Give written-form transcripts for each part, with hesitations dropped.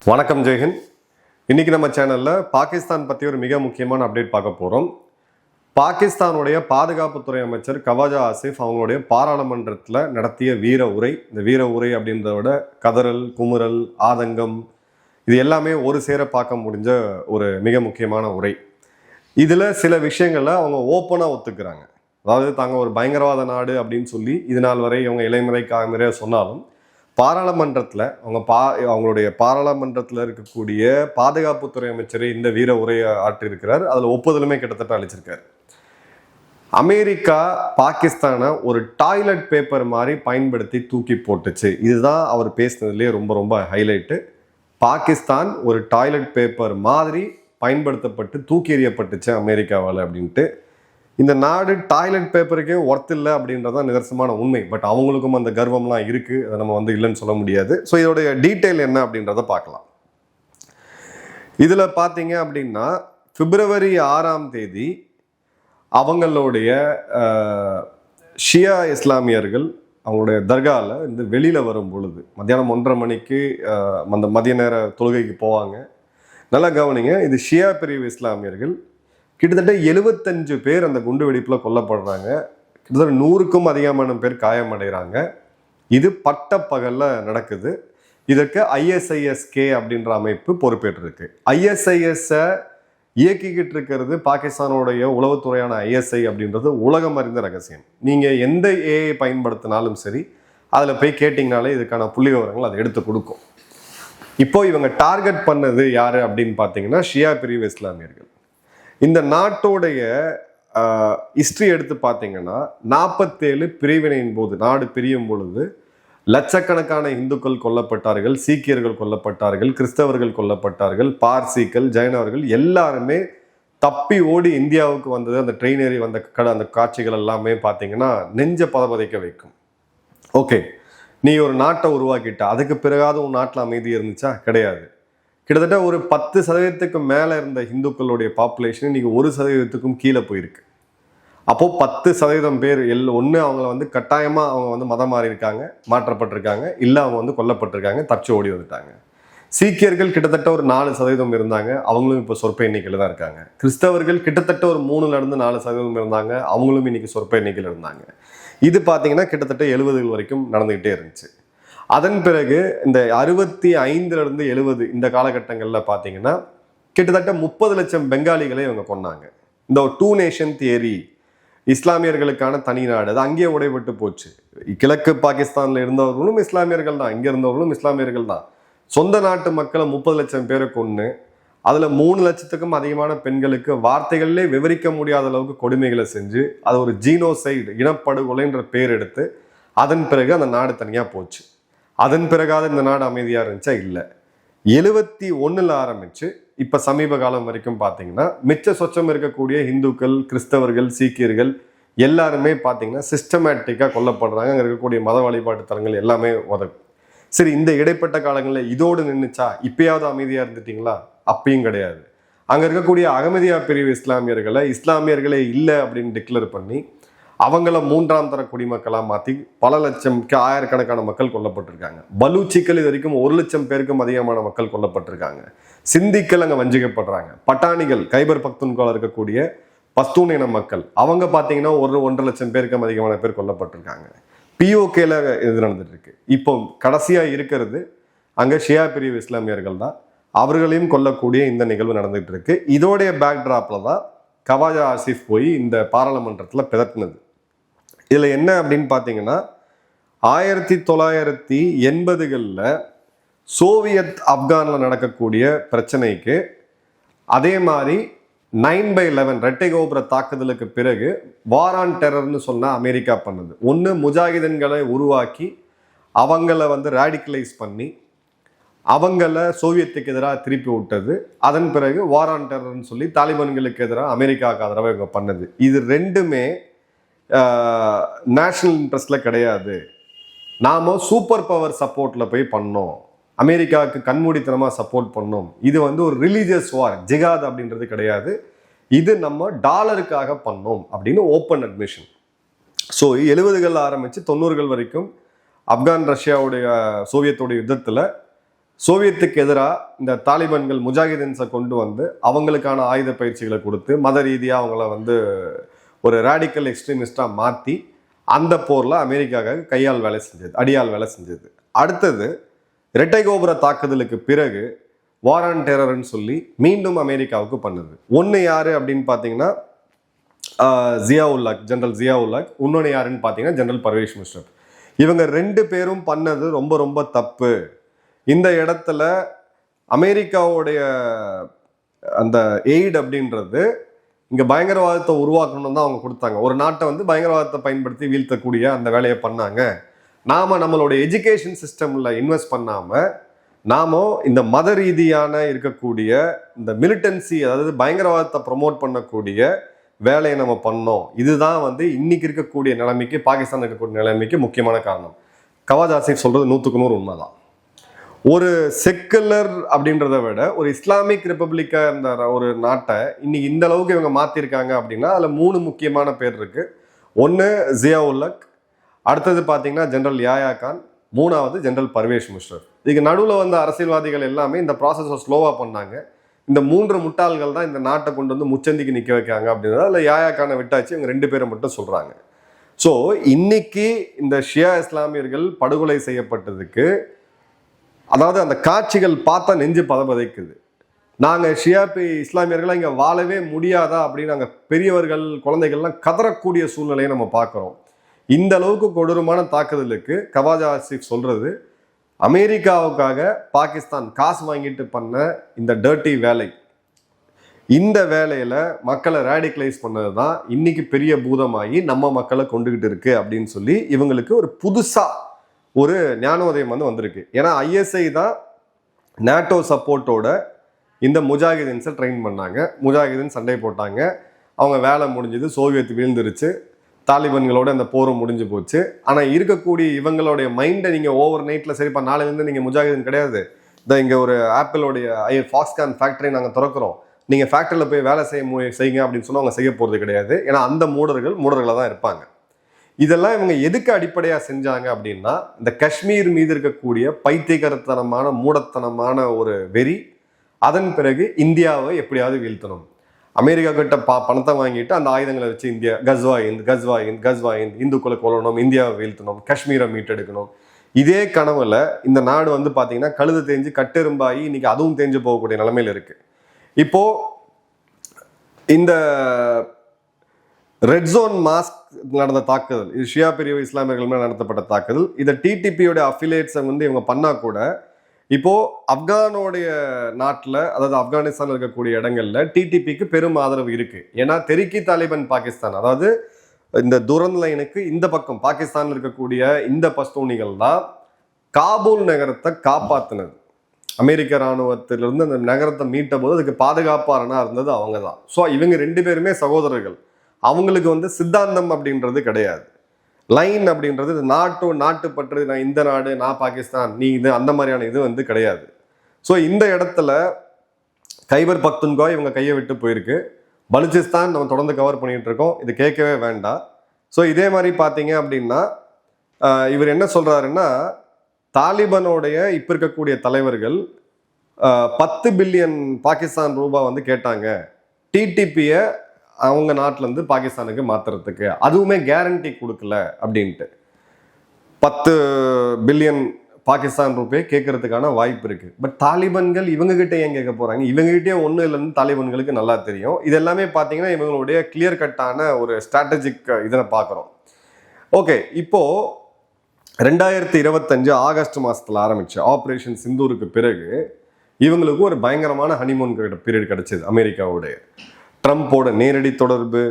வணக்கம் ஜெய்ஹிந்த். இன்னைக்கு நம்ம சேனல்ல பாகிஸ்தான் பத்தி ஒரு மிக முக்கியமான அப்டேட் பார்க்க போறோம். பாகிஸ்தானுடைய பாதுகாப்புத்துறை அமைச்சர் கவாஜா ஆசிஃப் அவங்களுடைய பாராளுமன்றத்தில் நடத்திய வீர உரை. இந்த வீர உரை அப்படின்றத விட கதறல், குமுறல், ஆதங்கம் இது எல்லாமே ஒரு சேர பார்க்க முடிஞ்ச ஒரு மிக முக்கியமான உரை. இதுல சில விஷயங்களை அவங்க ஓப்பனா ஒத்துக்கிறாங்க. அதாவது தாங்க ஒரு பயங்கரவாத நாடு அப்படின்னு சொல்லி இது நாள் வரை இவங்க இலைமுறைக்காக சொன்னாலும் பாராளுமன்றத்தில் அவங்களுடைய பாராளுமன்றத்தில் இருக்கக்கூடிய பாதுகாப்புத்துறை அமைச்சரை இந்த வீர உரையை ஆற்றியிருக்கிறார். அதில் ஒப்புதலுமே கிட்டத்தட்ட அளிச்சிருக்காரு. அமெரிக்கா பாகிஸ்தானை ஒரு டாய்லெட் பேப்பர் மாதிரி பயன்படுத்தி தூக்கி போட்டுச்சு. இதுதான் அவர் பேசினதுலேயே ரொம்ப ரொம்ப ஹைலைட்டு. பாகிஸ்தான் ஒரு டாய்லெட் பேப்பர் மாதிரி பயன்படுத்தப்பட்டு தூக்கி எறியப்பட்டுச்சு அமெரிக்காவால் அப்படின்ட்டு. இந்த நாடு டாய்லெட் பேப்பருக்கே ஒர்த் இல்லை அப்படின்றதான் நிதர்சனமான உண்மை. பட் அவங்களுக்கும் அந்த கர்வம்லாம் இருக்குது, அதை நம்ம இல்லைன்னு சொல்ல முடியாது. ஸோ இதோடைய டீட்டெயில் என்ன அப்படின்றத பார்க்கலாம். இதில் பார்த்தீங்க அப்படின்னா பிப்ரவரி 6ஆம் தேதி அவங்களுடைய ஷியா இஸ்லாமியர்கள் அவங்களுடைய தர்காவில் இந்த வெளியில் வரும் பொழுது மத்தியானம் 1:30 மணிக்கு அந்த மதிய நேர தொழுகைக்கு போவாங்க. நல்லா கவனிங்க, இது ஷியா பிரிவு இஸ்லாமியர்கள். கிட்டத்தட்ட 75 பேர் அந்த குண்டு வெடிப்பில் கொல்லப்படுறாங்க. கிட்டத்தட்ட 100க்கும் அதிகமான பேர் காயமடைகிறாங்க. இது பட்ட பகலில் நடக்குது. இதற்கு ISIS-K அப்படின்ற அமைப்பு பொறுப்பேற்றிருக்கு. ISIS-ஐ இயக்கிக்கிட்டு இருக்கிறது பாகிஸ்தானுடைய உளவுத்துறையான ISI அப்படின்றது உலகம் அறிந்த ரகசியம். நீங்கள் எந்த AI பயன்படுத்தினாலும் சரி, அதில் போய் கேட்டிங்கனாலே இதுக்கான புள்ளி விவரங்கள் அதை எடுத்து கொடுக்கும். இப்போ இவங்க டார்கெட் பண்ணது யாரு அப்படின்னு பார்த்தீங்கன்னா ஷியா பிரிவு இஸ்லாமியர்கள். இந்த நாட்டோடைய ஹிஸ்ட்ரி எடுத்து பார்த்தீங்கன்னா 47 பிரிவினையின் போது நாடு பிரியும் பொழுது லட்சக்கணக்கான இந்துக்கள் கொல்லப்பட்டார்கள், சீக்கியர்கள் கொல்லப்பட்டார்கள், கிறிஸ்தவர்கள் கொல்லப்பட்டார்கள், பார்சிகள், ஜைனவர்கள் எல்லாருமே தப்பி ஓடி இந்தியாவுக்கு வந்தது. அந்த ட்ரெயின் ஏறி வந்த அந்த காட்சிகள் எல்லாமே பார்த்தீங்கன்னா நெஞ்ச பதபதைக்க வைக்கும். ஓகே, நீ ஒரு நாட்டை உருவாக்கிட்ட, அதுக்கு பிறகாவது உன் நாட்டில் அமைதி இருந்துச்சா? கிடையாது. கிட்டத்தட்ட ஒரு 10% மேலே இருந்த இந்துக்களுடைய பாப்புலேஷன் இன்னைக்கு 1% கீழே போயிருக்கு. அப்போ 10% பேர் ஒன்று அவங்கள கட்டாயமாக அவங்க மதம் மாறியிருக்காங்க, மாற்றப்பட்டிருக்காங்க, இல்லை அவங்க கொல்லப்பட்டிருக்காங்க, தப்பிச்சு ஓடி வந்துட்டாங்க. சீக்கியர்கள் கிட்டத்தட்ட ஒரு 4% இருந்தாங்க, அவங்களும் இப்போ சொற்ப எண்ணிக்கையில் தான் இருக்காங்க. கிறிஸ்தவர்கள் கிட்டத்தட்ட ஒரு 3-4% இருந்தாங்க, அவங்களும் இன்னைக்கு சொற்ப எண்ணிக்கையில் இருந்தாங்க. இது பார்த்தீங்கன்னா கிட்டத்தட்ட 70 வரைக்கும் நடந்துகிட்டே இருந்துச்சு. அதன் பிறகு இந்த 65 70 இந்த காலகட்டங்களில் பார்த்தீங்கன்னா கிட்டத்தட்ட 30 லட்சம் பெங்காலிகளை இவங்க கொன்னாங்க. இந்த 2 நேஷன் தியரி, இஸ்லாமியர்களுக்கான தனி நாடு, அது அங்கேயே உடைபட்டு போச்சு. கிழக்கு பாகிஸ்தானில் இருந்தவர்களும் இஸ்லாமியர்கள் தான், இங்கே இருந்தவர்களும் இஸ்லாமியர்கள் தான். சொந்த நாட்டு மக்களை 30 லட்சம் பேரை கொன்று அதில் 3 லட்சத்துக்கும் அதிகமான பெண்களுக்கு வார்த்தைகளிலே விவரிக்க முடியாத அளவுக்கு கொடுமைகளை செஞ்சு அது ஒரு ஜீனோசைடு, இனப்படுகொலைன்ற பேர் எடுத்து அதன் பிறகு அந்த நாடு தனியாக போச்சு. அதன் பிறகாவது இந்த நாடு அமைதியாக இருந்துச்சா? இல்லை. 71 ஆரம்பிச்சு இப்போ சமீப காலம் வரைக்கும் பார்த்தீங்கன்னா மிச்ச சொச்சம் இருக்கக்கூடிய இந்துக்கள், கிறிஸ்தவர்கள், சீக்கியர்கள் எல்லாருமே பார்த்தீங்கன்னா சிஸ்டமேட்டிக்காக கொல்லப்படுறாங்க. அங்கே இருக்கக்கூடிய மத வழிபாட்டு தலங்கள் எல்லாமே உதவும். சரி, இந்த இடைப்பட்ட காலங்களில் இதோடு நின்றுச்சா? இப்பயாவது அமைதியாக இருந்துட்டீங்களா? அப்பயும் கிடையாது. அங்கே இருக்கக்கூடிய அகமதியா பிரிவு இஸ்லாமியர்களே இல்லை அப்படின்னு டிக்ளேர் பண்ணி அவங்கள 3ஆம் தர குடிமக்களாக மாற்றி பல லட்சம், ஆயிரக்கணக்கான மக்கள் கொல்லப்பட்டிருக்காங்க. பலூச்சிக்கள் இது வரைக்கும் 1 லட்சம் பேருக்கும் அதிகமான மக்கள் கொல்லப்பட்டிருக்காங்க. சிந்திக்கள் அங்கே வஞ்சிக்கப்படுறாங்க. பட்டாணிகள், கைபர் பக்துன்கோல இருக்கக்கூடிய பஸ்தூன் இன மக்கள், அவங்க பார்த்தீங்கன்னா 1-1.5 லட்சம் பேருக்கும் அதிகமான பேர் கொல்லப்பட்டிருக்காங்க. POKல இது நடந்துட்டு இருக்கு. இப்போ கடைசியாக இருக்கிறது அங்கே ஷியா பிரிவு இஸ்லாமியர்கள் தான். அவர்களையும் கொல்லக்கூடிய இந்த நிகழ்வு நடந்துகிட்டு இருக்கு. இதோடைய பேக்ட்ராப்பில் தான் கவாஜா ஆசிஃப் போய் இந்த பாராளுமன்றத்தில் பிதட்டினது. இதில் என்ன அப்படின்னு பார்த்தீங்கன்னா 1980களில் சோவியத் ஆப்கானில் நடக்கக்கூடிய பிரச்சனைக்கு அதே மாதிரி 9/11 ரெட்டை கோபுர தாக்குதலுக்கு பிறகு வார் ஆன் டெரர்னு சொன்னால் அமெரிக்கா பண்ணுது. ஒன்று முஜாஹிதீன்களை உருவாக்கி அவங்கள ரேடிக்கலைஸ் பண்ணி அவங்கள சோவியத்துக்கு எதிராக திருப்பி விட்டது. அதன் பிறகு வார் ஆன் டெரர்னு சொல்லி தாலிபான்களுக்கு எதிராக அமெரிக்காவுக்கு ஆதரவாக இவங்க பண்ணது. இது ரெண்டுமே நேஷனல் இன்ட்ரெஸ்ட்ல கிடையாது. நாம சூப்பர் பவர் சப்போர்ட்ல போய் பண்ணோம், அமெரிக்காவுக்கு கண்மூடித்தனமாக சப்போர்ட் பண்ணோம். இது ஒரு ரிலீஜியஸ் வார், ஜிகாத் அப்படின்றது கிடையாது. இது நம்ம டாலருக்காக பண்ணோம் அப்படின்னு ஓப்பன் அட்மிஷன். ஸோ 70கள் ஆரம்பித்து 90கள் வரைக்கும் ஆப்கான் ரஷ்யாவுடைய சோவியத்தோடைய யுத்தத்தில் சோவியத்துக்கு எதிராக இந்த தாலிபான்கள் முஜாஹிதீன்ஸை கொண்டு வந்து அவங்களுக்கான ஆயுத பயிற்சிகளை கொடுத்து மத ரீதியாக அவங்கள வந்து ஒரு ரேடிக்கல் எக்ஸ்ட்ரீமிஸ்டாக மாற்றி அந்த போரில் அமெரிக்காவுக்கு கையால் வேலை செஞ்சது, அடியால் வேலை செஞ்சது. அடுத்தது இரட்டை கோபுர தாக்குதலுக்கு பிறகு வார் ஆன் டெரர்னு சொல்லி மீண்டும் அமெரிக்காவுக்கு பண்ணுது. ஒன்று யாரு அப்படின்னு பார்த்தீங்கன்னா ஜியாவுல்லாக், ஜெனரல் ஜியாவுல்லாக். இன்னொன்று யாருன்னு பார்த்தீங்கன்னா ஜெனரல் பர்வேஸ் முஷரப். இவங்க 2 பேரும் பண்ணது ரொம்ப ரொம்ப தப்பு. இந்த இடத்துல அமெரிக்காவுடைய அந்த எய்ட் அப்படின்றது இங்கே பயங்கரவாதத்தை உருவாக்கணும்னு தான் அவங்க கொடுத்தாங்க. ஒரு நாட்டை வந்து பயங்கரவாதத்தை பயன்படுத்தி வீழ்த்தக்கூடிய அந்த வேலையை பண்ணாங்க. நாம் நம்மளுடைய எஜுகேஷன் சிஸ்டமில் இன்வெஸ்ட் பண்ணாமல் நாம இந்த மத ரீதியான இருக்கக்கூடிய இந்த மிலிட்டன்சி, அதாவது பயங்கரவாதத்தை ப்ரொமோட் பண்ணக்கூடிய வேலையை நம்ம பண்ணோம். இதுதான் வந்து இன்னைக்கு இருக்கக்கூடிய நிலைமைக்கு, பாகிஸ்தான் இருக்கக்கூடிய நிலைமைக்கு முக்கியமான காரணம். கவாத் ஆசிஃப் சொல்றது 100க்கு 100 உண்மைதான். ஒரு செக்குலர் அப்படின்றத விட ஒரு இஸ்லாமிக் ரிப்பப்ளிக்கா இருந்த ஒரு நாட்டை இன்னைக்கு இந்த அளவுக்கு இவங்க மாத்திருக்காங்க அப்படின்னா அதுல 3 முக்கியமான பேர் இருக்கு. ஒன்று ஜியாவுல்லக், அடுத்தது பார்த்தீங்கன்னா ஜெனரல் யாயா கான், 3வது ஜெனரல் பர்வேஸ் முஷரப். இதுக்கு நடுவில் வந்த அரசியல்வாதிகள் எல்லாமே இந்த ப்ராசஸை ஸ்லோவாக பண்ணாங்க. இந்த 3 முட்டாள்கள் தான் இந்த நாட்டை கொண்டு வந்து முச்சந்திக்கு நிற்க வைக்காங்க அப்படின்றத இல்லை யாயா கானை விட்டாச்சு, இவங்க 2 பேரை மட்டும் சொல்கிறாங்க. ஸோ இன்னைக்கு இந்த ஷியா இஸ்லாமியர்கள் படுகொலை செய்யப்பட்டதுக்கு, அதாவது அந்த காட்சிகள் பார்த்தா நெஞ்சு பதபதைக்குது. நாங்கள் ஷியாபி இஸ்லாமியர்களாக இங்கே வாழவே முடியாதா அப்படின்னு நாங்கள் பெரியவர்கள் குழந்தைகள்லாம் கதறக்கூடிய சூழ்நிலையை நம்ம பார்க்குறோம். இந்த அளவுக்கு கொடூரமான தாக்குதலுக்கு கவாத் ஆசிஃப் சொல்றது அமெரிக்காவுக்காக பாகிஸ்தான் காசு வாங்கிட்டு பண்ண இந்த டர்ட்டி வேலை, இந்த வேலையில மக்களை ரேடிகலைஸ் பண்ணது தான் இன்னைக்கு பெரிய பூதமாகி நம்ம மக்களை கொண்டுகிட்டு இருக்கு அப்படின்னு சொல்லி இவங்களுக்கு ஒரு புதுசா ஒரு ஞானோதயம் வந்து வந்திருக்கு. ஏன்னா ஐஎஸ்ஐ தான் நேட்டோ சப்போர்ட்டோட இந்த முஜாஹிதீன்ஸை ட்ரெயின் பண்ணாங்க. முஜாஹிதீன் சண்டை போட்டாங்க, அவங்க வேலை முடிஞ்சது, சோவியத் வீழ்ந்துருச்சு, தாலிபான்களோட அந்த போரும் முடிஞ்சு போச்சு. ஆனால் இருக்கக்கூடிய இவங்களுடைய மைண்டை நீங்கள் ஓவர் நைட்டில் சரிப்பா நாளையிலேருந்து நீங்கள் முஜாஹிதீன் கிடையாது, இந்த இங்கே ஒரு ஆப்பிளோடைய ஃபாக்ஸ்கான் ஃபேக்டரி நாங்கள் திறக்கிறோம், நீங்கள் ஃபேக்டரியில் போய் வேலை செய்யுங்க அப்படின்னு சொன்னால் அவங்க செய்ய போகிறது கிடையாது. ஏன்னா அந்த மூடர்களாக தான் இருப்பாங்க. இதெல்லாம் இவங்க எதுக்கு அடிப்படையாக செஞ்சாங்க அப்படின்னா இந்த காஷ்மீர் மீது இருக்கக்கூடிய பைத்தியகரத்தனமான மூடத்தனமான ஒரு வெறி, அதன் பிறகு இந்தியாவை எப்படியாவது வீழ்த்தணும், அமெரிக்கா கிட்ட பணத்தை வாங்கிட்டு அந்த ஆயுதங்களை வச்சு இந்தியா கஸ்வாயிந்த் இந்துக்களை கொல்லணும், இந்தியாவை வீழ்த்தணும், காஷ்மீரை மீட்டெடுக்கணும். இதே கனவுல இந்த நாடு வந்து பார்த்தீங்கன்னா கழுது தேஞ்சு கட்டெரும்பாகி இன்னைக்கு அதுவும் தேஞ்சு போகக்கூடிய நிலைமையில இருக்கு. இப்போ இந்த ரெட் ஜோன் மாஸ்க் நடந்த தாக்குதல், இது ஷியா பிரிவு இஸ்லாமியர்கள் மேல் நடத்தப்பட்ட தாக்குதல். இதை டிடிபியோட அஃபிலியேட்ஸை வந்து இவங்க பண்ணா கூட இப்போ ஆப்கானோடைய நாட்டில், அதாவது ஆப்கானிஸ்தான் இருக்கக்கூடிய இடங்கள்ல டிடிபிக்கு பெரும் ஆதரவு இருக்கு. ஏன்னா தெரிக்கி தாலிபான் பாகிஸ்தான், அதாவது இந்த துரந்த் லைனுக்கு இந்த பக்கம் பாகிஸ்தான் இருக்கக்கூடிய இந்த பஸ்தூனிகள் தான் காபூல் நகரத்தை காப்பாத்தினது. அமெரிக்க இராணுவத்திலிருந்து அந்த நகரத்தை மீட்ட போது அதுக்கு பாதுகாப்பாரனா இருந்தது அவங்க தான். ஸோ இவங்க 2 பேருமே சகோதரர்கள். அவங்களுக்கு வந்து சித்தாந்தம் அப்படின்றது கிடையாது, லைன் அப்படின்றது நாட்டுப்பற்று, நான் இந்த நாடு, நான் பாகிஸ்தான், நீ இது, அந்த மாதிரியான இது வந்து கிடையாது. ஸோ இந்த இடத்துல கைபர் பக்துன்கா இவங்க கையை விட்டு போயிருக்கு. பலுச்சிஸ்தான் நம்ம தொடர்ந்து கவர் பண்ணிட்டு இருக்கோம், இது கேட்கவே வேண்டாம். ஸோ இதே மாதிரி பார்த்தீங்க அப்படின்னா இவர் என்ன சொல்றாருன்னா, தாலிபானோடைய இப்போ இருக்கக்கூடிய தலைவர்கள் 10 பில்லியன் பாகிஸ்தான் ரூபாய் வந்து கேட்டாங்க டிடிபியை அவங்க நாட்டிலேருந்து பாகிஸ்தானுக்கு மாத்துறதுக்கு, அதுவுமே கேரண்டி கொடுக்கல அப்படின்ட்டு. 10 பில்லியன் பாகிஸ்தான் ரூபாய் கேட்கறதுக்கான வாய்ப்பு இருக்கு. பட் தாலிபான்கள் இவங்க கிட்ட ஏன் கேட்க போறாங்க? இவங்ககிட்டே ஒன்றும் இல்லைன்னு தாலிபான்களுக்கு நல்லா தெரியும். இது எல்லாமே பார்த்தீங்கன்னா இவங்களுடைய கிளியர் கட்டான ஒரு ஸ்ட்ராட்டஜிக் இதை பார்க்குறோம். ஓகே, இப்போ 2025 ஆகஸ்ட் மாசத்துல ஆரம்பிச்சு ஆப்ரேஷன் சிந்தூருக்கு பிறகு இவங்களுக்கு ஒரு பயங்கரமான ஹனிமூன் பீரியட் கிடைச்சது. அமெரிக்காவுடைய ட்ரம்போட நேரடி தொடர்பு,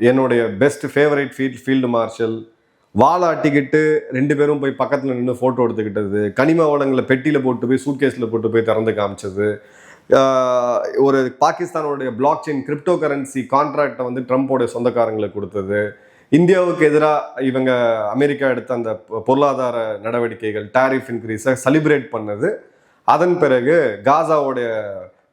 என்னுடைய பெஸ்ட் ஃபேவரட் ஃபீல்டு மார்ஷல், வாளாட்டிக்கிட்டு 2 பேரும் போய் பக்கத்தில் நின்று ஃபோட்டோ எடுத்துக்கிட்டது, கனிம வளங்களை பெட்டியில் போட்டு போய் சூட்கேஸில் போட்டு போய் திறந்து காமிச்சது, ஒரு பாகிஸ்தானோடைய பிளாக் செயின் கிரிப்டோ கரன்சி கான்ட்ராக்டை வந்து ட்ரம்போடைய சொந்தக்காரங்களுக்கு கொடுத்தது, இந்தியாவுக்கு எதிராக இவங்க அமெரிக்கா எடுத்த அந்த பொருளாதார நடவடிக்கைகள், டாரிஃப் இன்க்ரீஸை செலிப்ரேட் பண்ணது, அதன் பிறகு காசாவோடைய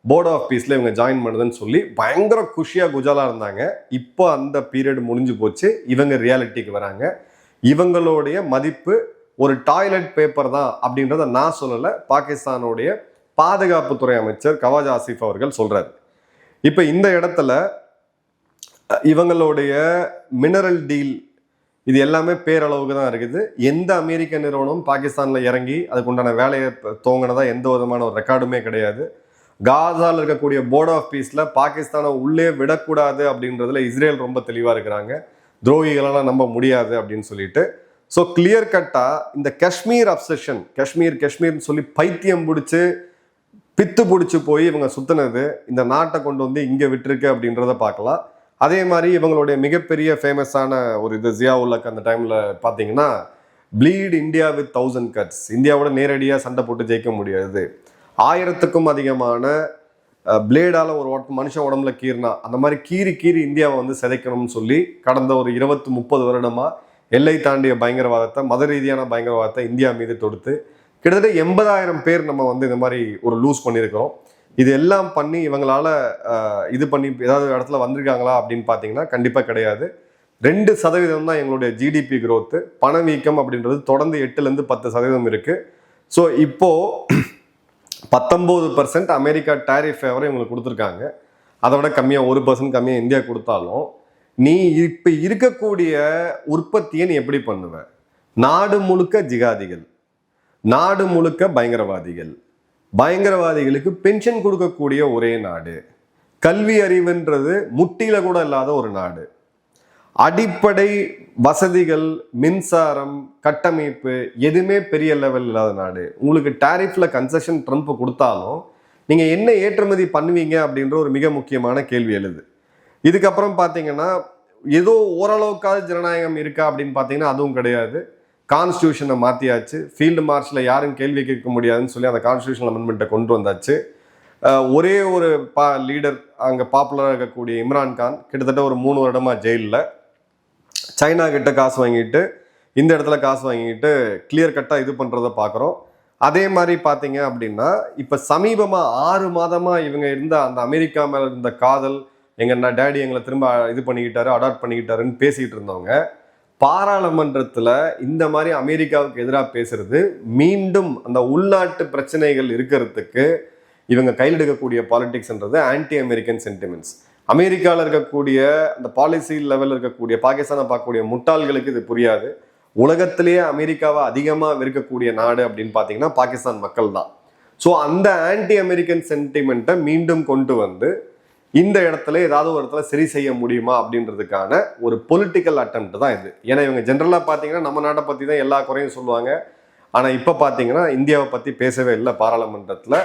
போர்ட் ஆஃப் பீஸில் இவங்க ஜாயின் பண்ணுதுன்னு சொல்லி பயங்கர குஷியாக குஜாலாக இருந்தாங்க. இப்போ அந்த பீரியட் முடிஞ்சு போச்சு, இவங்க ரியாலிட்டிக்கு வராங்க. இவங்களுடைய மதிப்பு ஒரு டாய்லெட் பேப்பர் தான் அப்படின்றத நான் சொல்லலை, பாகிஸ்தானுடைய பாதுகாப்புத்துறை அமைச்சர் கவாஜா ஆசிஃப் அவர்கள் சொல்றாரு. இப்போ இந்த இடத்துல இவங்களுடைய மினரல் டீல் இது எல்லாமே பேரளவுக்கு தான் இருக்குது. எந்த அமெரிக்க நிறுவனம் பாகிஸ்தானில் இறங்கி அதுக்கு உண்டான வேலையை துவங்கினதா எந்த விதமான ஒரு ரெக்கார்டுமே கிடையாது. காசாவில் இருக்கக்கூடிய போர்ட் ஆஃப் பீஸில் பாகிஸ்தானை உள்ளே விடக்கூடாது அப்படின்றதுல இஸ்ரேல் ரொம்ப தெளிவாக இருக்கிறாங்க. துரோகிகளெல்லாம் நம்ப முடியாது அப்படின்னு சொல்லிட்டு. ஸோ கிளியர் கட்டாக இந்த காஷ்மீர் அப்சஷன், காஷ்மீர்னு சொல்லி பைத்தியம் பிடிச்சி பித்து பிடிச்சி போய் இவங்க சுத்தினது இந்த நாட்டை கொண்டு வந்து இங்கே விட்டுருக்கு அப்படின்றத பார்க்கலாம். அதே மாதிரி இவங்களுடைய மிகப்பெரிய ஃபேமஸான ஒரு இது ஜியாவுல்லக் அந்த டைமில் பார்த்தீங்கன்னா, ப்ளீட் இந்தியா வித் 1000 cuts, இந்தியாவோட நேரடியாக சண்டை போட்டு ஜெயிக்க முடியாது, 1000க்கும் அதிகமான பிளேடால் ஒரு மனுஷன் உடம்புல கீறினா அந்த மாதிரி கீறி இந்தியாவை வந்து சிதைக்கணும்னு சொல்லி கடந்த ஒரு 20-30 வருடமாக எல்லை தாண்டிய பயங்கரவாதத்தை, மத ரீதியான பயங்கரவாதத்தை இந்தியா மீது தொடுத்து கிட்டத்தட்ட 80,000 பேர் நம்ம வந்து இந்த மாதிரி ஒரு லூஸ் பண்ணியிருக்கிறோம். இது எல்லாம் பண்ணி இவங்களால இது பண்ணி ஏதாவது இடத்துல வந்திருக்காங்களா அப்படின்னு பார்த்தீங்கன்னா கண்டிப்பாக கிடையாது. 2% தான் எங்களுடைய ஜிடிபி growth. பணவீக்கம் அப்படின்றது தொடர்ந்து 8-10% இருக்குது. ஸோ இப்போது 19% அமெரிக்கா டேரிஃப் ஃபேவரை இவங்களுக்கு கொடுத்துருக்காங்க. அதை விட கம்மியாக 1% கம்மியாக இந்தியா கொடுத்தாலும் நீ இப்போ இருக்கக்கூடிய உற்பத்தியை நீ எப்படி பண்ணுவ? நாடு முழுக்க ஜிகாதிகள், நாடு முழுக்க பயங்கரவாதிகள், பயங்கரவாதிகளுக்கு பென்ஷன் கொடுக்கக்கூடிய ஒரே நாடு, கல்வி அறிவுன்றது முட்டியில கூட இல்லாத ஒரு நாடு, அடிப்படை வசதிகள், மின்சாரம், கட்டமைப்பு எதுவுமே பெரிய லெவல் இல்லாத நாடு. உங்களுக்கு டாரிஃப்ல கன்செஷன் ட்ரம்ப் கொடுத்தாலும் நீங்க என்ன ஏற்றுமதி பண்ணுவீங்க அப்படின்ற ஒரு மிக முக்கியமான கேள்வி எழுது. இதுக்கப்புறம் பார்த்தீங்கன்னா ஏதோ ஓரளவுக்காவது ஜனநாயகம் இருக்கா அப்படின்னு பார்த்தீங்கன்னா அதுவும் கிடையாது. கான்ஸ்டியூஷனை மாற்றியாச்சு. ஃபீல்டு மார்ச்சில் யாரும் கேள்வி கேட்க முடியாதுன்னு சொல்லி அந்த கான்ஸ்டியூஷன் அமெண்ட்மெண்ட்டை கொண்டு வந்தாச்சு. ஒரே ஒரு லீடர் அங்கே பாப்புலராக இருக்கக்கூடிய இம்ரான்கான் கிட்டத்தட்ட ஒரு 3 வருடமாக ஜெயிலில், சைனா கிட்ட காசு வாங்கிட்டு இந்த இடத்துல காசு வாங்கிட்டு கிளியர் கட்டாக இது பண்ணுறதை பார்க்குறோம். அதே மாதிரி பார்த்தீங்க அப்படின்னா இப்போ சமீபமாக 6 மாதமாக இவங்க இருந்த அந்த அமெரிக்கா மேலே இருந்த காதல், எங்கள் டேடி எங்களை திரும்ப இது பண்ணிக்கிட்டாரு, அடாப்ட் பண்ணிக்கிட்டாருன்னு பேசிக்கிட்டு இருந்தவங்க பாராளுமன்றத்தில் இந்த மாதிரி அமெரிக்காவுக்கு எதிராக பேசுறது மீண்டும் அந்த உள்நாட்டு பிரச்சனைகள் இருக்கிறதுக்கு இவங்க கையில் எடுக்கக்கூடிய பாலிடிக்ஸ்ன்றது ஆன்டி அமெரிக்கன் சென்டிமெண்ட்ஸ். அமெரிக்காவில் இருக்கக்கூடிய அந்த பாலிசி லெவலில் இருக்கக்கூடிய பாகிஸ்தானை பார்க்கக்கூடிய முட்டாள்களுக்கு இது புரியாது. உலகத்திலேயே அமெரிக்காவை அதிகமாக வெறுக்கக்கூடிய நாடு அப்படின்னு பார்த்தீங்கன்னா பாகிஸ்தான் மக்கள் தான். ஸோ அந்த ஆன்டி அமெரிக்கன் சென்டிமெண்ட்டை மீண்டும் கொண்டு வந்து இந்த இடத்துல ஏதாவது ஒரு இடத்துல சரி செய்ய முடியுமா அப்படின்றதுக்கான ஒரு பொலிட்டிக்கல் அட்டெம்ப்ட் தான் இது. ஏன்னா இவங்க ஜென்ரலாக பார்த்தீங்கன்னா நம்ம நாட்டை பற்றி தான் எல்லா குறையும் சொல்லுவாங்க. ஆனால் இப்போ பார்த்தீங்கன்னா இந்தியாவை பற்றி பேசவே இல்லை பாராளுமன்றத்தில்.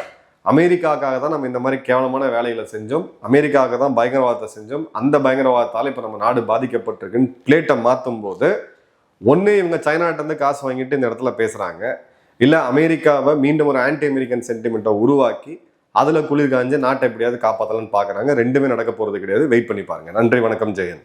அமெரிக்காவுக்காக தான் நம்ம இந்த மாதிரி கேவலமான வேலைகளை செஞ்சோம், அமெரிக்காவுக்கு தான் பயங்கரவாதத்தை செஞ்சோம், அந்த பயங்கரவாதத்தால் இப்போ நம்ம நாடு பாதிக்கப்பட்டிருக்குன்னு பிளேட்டை மாற்றும் போது ஒன்று இவங்க சைனாட்டேருந்து காசு வாங்கிட்டு இந்த இடத்துல பேசுகிறாங்க, இல்லை அமெரிக்காவை மீண்டும் ஒரு ஆன்டி அமெரிக்கன் சென்டிமெண்ட்டை உருவாக்கி அதில் குளிர் காஞ்சு நாட்டை எப்படியாவது காப்பாற்றலான்னு பார்க்குறாங்க. ரெண்டுமே நடக்க போகிறது கிடையாது. வெயிட் பண்ணி பாருங்க. நன்றி, வணக்கம், ஜெயன்.